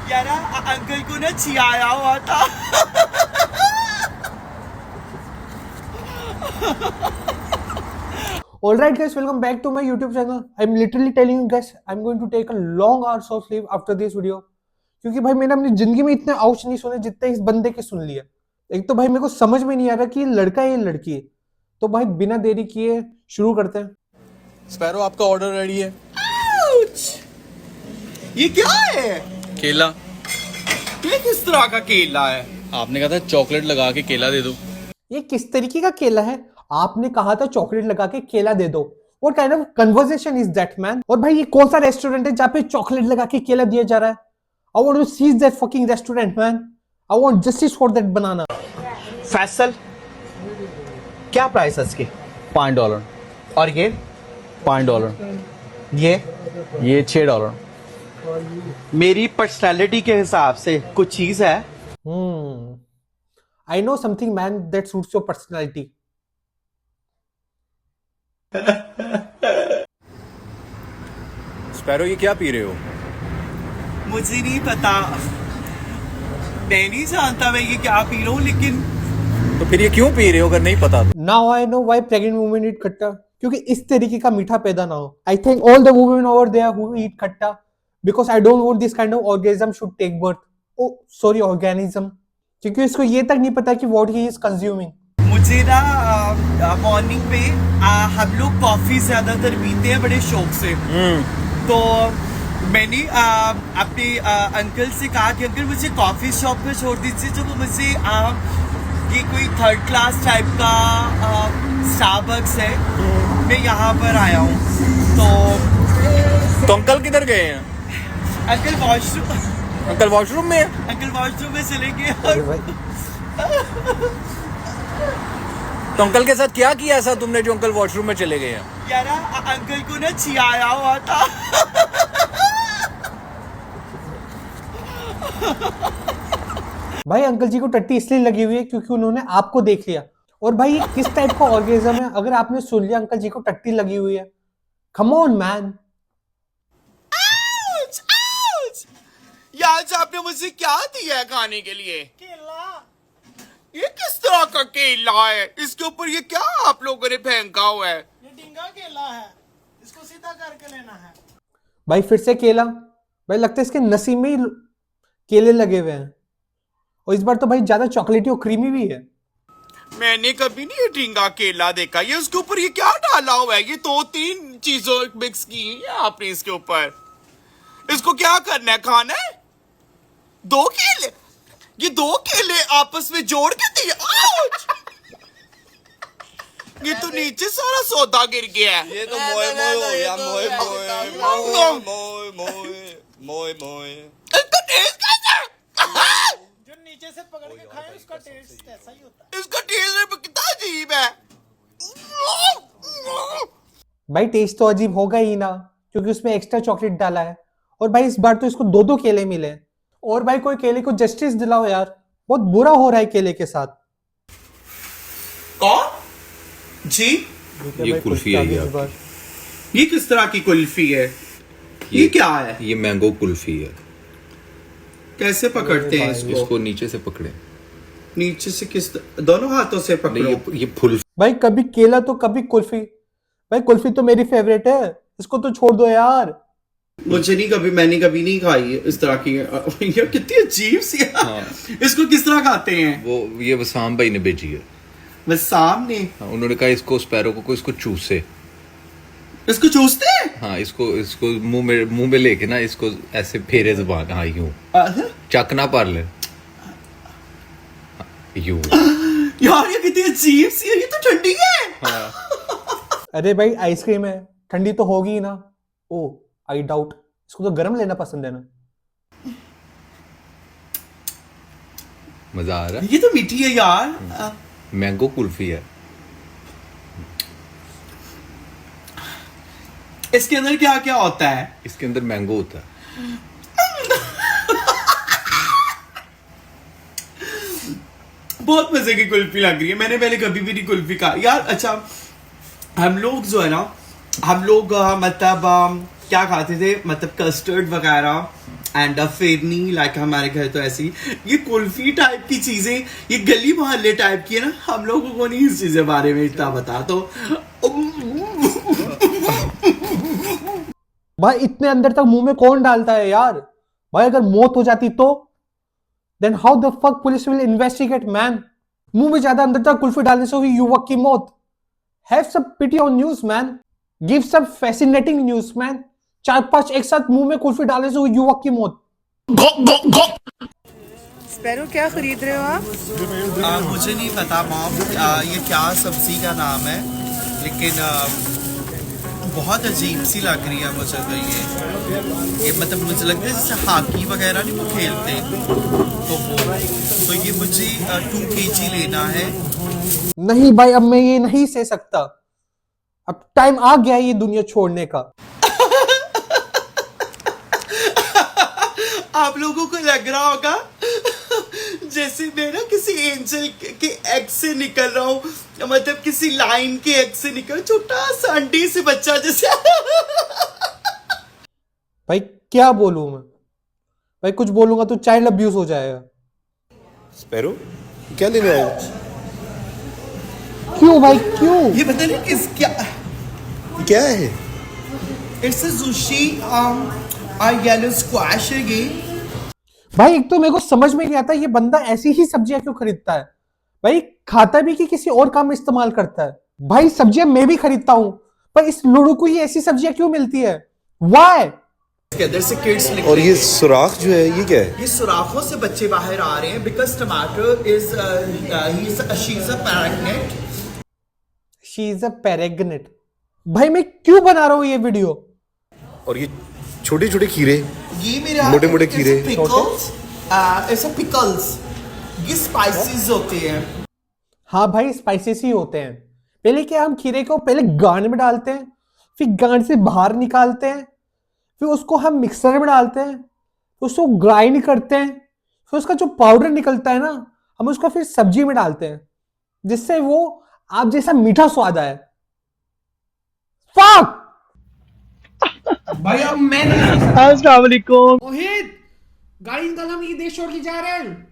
यार अंकल को ना चियाया हुआ था। Alright guys, welcome back to my YouTube channel. I'm literally telling you guys, I'm going to take a long hours of sleep after this video. क्योंकि भाई मैंने अपनी जिंदगी में इतने आउच नहीं सुने जितने इस बंदे के सुन लिए। एक तो भाई मेरे को समझ में नहीं आ रहा कि ये लड़का है ये लड़की है। तो भाई बिना देरी किए शुरू करते हैं। स्पैरो आपका ऑर्डर रेडी है। ये क्या है? केला। ये किस तरह का केला है? आपने कहा था चॉकलेट लगा के केला दे दो। ये किस तरीके का केला है? आपने कहा था चॉकलेट लगा के केला दे दो। What kind of conversation is that, man? और भाई ये कौन सा रेस्टोरेंट है जहाँ पे चॉकलेट लगा के केला दिया जा रहा है? I want to seize that fucking restaurant, man. I want justice for that banana. Faisal क्या प्राइस है इसके? $5। और ये $5। ये $6। मेरी पर्सनालिटी के हिसाब से कुछ चीज है। I know something, man, that suits your personality. Sparrow ये क्या पी रहे हो? मुझे नहीं पता, मैं नहीं जानता मैं ये क्या पी रहा हूँ, लेकिन तो फिर ये क्यों पी रहे हो अगर नहीं पता तो? Now I know why pregnant women eat खट्टा, क्योंकि इस तरीके का मीठा पैदा ना हो। I think all the women over there who eat खट्टा, because I don't want this kind of organism should take birth. Oh, sorry, organism. क्योंकि इसको ये तक नहीं पता कि what he is consuming. मुझे ना मॉर्निंग पे हम लोग कॉफी ज्यादातर पीते हैं बड़े शौक से। तो मैंने अपने अंकल से कहा कि अंकल मुझे कॉफी शॉप पे छोड़ दीजिए, जो मुझे ये कोई थर्ड क्लास टाइप का स्टारबक्स है, मैं यहाँ पर आया हूँ। तो अंकल किधर गए हैं? अंकल वॉशरूम में है? अंकल वॉशरूम में चले गए। अरे भाई, तो अंकल के साथ क्या किया ऐसा तुमने जो अंकल वॉशरूम में चले गए हैं? यार अंकल को ना चियाया हुआ था। भाई अंकल जी को टट्टी इसलिए लगी हुई है क्योंकि उन्होंने आपको देख लिया। और भाई ये किस टाइप का ऑर्गेनिज्म है अगर आपने सुन लिया अंकल जी को टट्टी लगी हुई है? Come on man. यार आपने मुझे क्या दिया है खाने के लिए? केला। ये किस तरह का केला है? इसके ऊपर ये क्या आप लोगों ने फेंका हुआ है? ये डिंगा केला है, इसको सीधा करके लेना है। भाई फिर से केला? भाई लगता है इसके नसीब में ही केले लगे हुए हैं। और इस बार तो भाई ज्यादा चॉकलेटी और क्रीमी भी है। मैंने कभी नहीं ये डिंगा केला देखा। ये उसके ऊपर ये क्या डाला हुआ है? ये 2-3 चीजों मिक्स की है आपने इसके ऊपर। इसको क्या करना है? खाना है? 2 केले, ये 2 केले आपस में जोड़ के दिए। ये तो नीचे सारा सौदा गिर गया है। ये तो मोए हो गया। मोए। इसका टेस्ट कैसा है? जो नीचे से पकड़ के खाए उसका टेस्ट ऐसा ही होता है। इसका टेस्ट कितना अजीब है। भाई टेस्ट तो अजीब होगा ही ना, क्योंकि उसमें एक्स्ट्रा चॉकलेट डाला है। और भाई इस बार तो इसको 2 केले मिले हैं। और भाई कोई केले को जस्टिस दिलाओ यार, बहुत बुरा हो रहा है केले के साथ। कौन जी? ये कुल्फी है यार। ये किस तरह की कुल्फी है? ये क्या है? ये मैंगो कुल्फी है। कैसे पकड़ते हैं इसको? इसको नीचे से पकड़े। नीचे से दोनों हाथों से पकड़ो। ये फुल। भाई कभी केला तो कभी कुल्फी। भाई कुल्फी तो मेरी फेवरेट है, इसको तो छोड़ दो यार। मुझे नहीं, मैंने कभी नहीं खाई इस तरह की। यार कितनी अजीब सी है। हाँ। इसको किस तरह खाते हैं? ये वसाम भाई ने भेजी है। वसाम ने? हाँ, उन्होंने कहा इसको स्पैरो को इसको चूसे। इसको चूसते हैं? हाँ, इसको मुंह में लेके ना इसको ऐसे फेरे जुबान। हाँ यूं चक ना पार ले। यूं। यार ये कितनी अजीब सी है। ये तो ठंडी है। हाँ। अरे भाई आइसक्रीम है, ठंडी तो होगी ही ना। ओ आई डाउट, इसको तो गर्म लेना पसंद है ना। मजा आ रहा है। ये तो मीठी है यार। मैंगो कुल्फी है। इसके अंदर क्या क्या होता है? इसके अंदर मैंगो होता है। बहुत मजे की कुल्फी लग रही है। मैंने पहले कभी भी नहीं कुल्फी खा यार। अच्छा हम लोग जो है ना, मतलब क्या खाते थे, मतलब कस्टर्ड वगैरह एंड फिरनी लाइक हमारे घर तो ऐसी ये कुल्फी टाइप की चीजें, ये गली मोहल्ले टाइप की है ना, हम लोगों को नहीं इस चीज के बारे में इतना बता। तो भाई इतने अंदर तक मुंह में कौन डालता है यार? भाई अगर मौत हो जाती तो then how the fuck police will investigate man? मुंह में ज्यादा अंदर तक कुल्फी डालने से हुई युवक की मौत। Have some pity on news man, give some fascinating news man. 4-5 एक साथ मुंह में कुल्फी डालने से हुई युवक की मौत। स्पैरो क्या खरीद रहे हो आप? मुझे नहीं पता मॉम ये क्या सब्जी का नाम है, लेकिन बहुत अजीब सी लग रही है मुझे। तो ये मतलब मुझे लगता है जैसे हॉकी वगैरह नहीं वो खेलते, तो ये मुझे 2 kg लेना है। नहीं भाई अब मैं ये नहीं सह सकता, अब टाइम आ गया है ये दुनिया छोड़ने का। आप लोगों को लग रहा होगा जैसे मैं ना किसी एंजल के एग से निकल रहा हूँ, मतलब किसी लाइन के एग से निकल, छोटा सा अंडे से बच्चा जैसे। भाई क्या बोलूं मैं? भाई कुछ बोलूंगा तो चाइल्ड अब्यूज हो जाएगा। स्पैरो क्या लेने आए हो? क्यों भाई क्यों? ये पता नहीं किस क्या क्या है? It's a sushi yellow squash again. भाई एक तो मेरे को समझ में नहीं आता ये बंदा ऐसी ही सब्जियां क्यों खरीदता है? भाई खाता भी कि किसी और काम में इस्तेमाल करता है? भाई सब्जियां मैं भी खरीदता हूं, पर इस लोगों को ही ऐसी सब्जियां क्यों मिलती है? वाई? इसके अंदर से किड्स लिख और रहे ये हैं। सुराख जो है ये क्या है? ये सुराखों से बच्चे बाहर आ रहे हैं because tomato is she is a pregnant. She is a pregnant. भाई मैं क्यों बना रहा हूं ये वीडियो? और ये छोटे छोटे खीरे, ये मेरे मोटे-मोटे खीरे। पिकल्स, ऐसे पिकल्स, ये स्पाइसेस होते हैं। हाँ भाई स्पाइसेस ही होते हैं। पहले क्या हम खीरे को पहले गांड में डालते हैं, फिर गांड से बाहर निकालते हैं, फिर उसको हम मिक्सर में डालते हैं, फिर उसको ग्राइंड करते हैं, फिर उसका जो पाउडर निकलता है ना हम उसको फिर सब्जी में डालते हैं, जिससे वो आप जैसा मीठा स्वाद आए। फक भाई अब मैं नहीं अस्सलाम वालेकुम। मोहित गाड़ी निकाल, हम ये देश छोड़ के जा रहे हैं।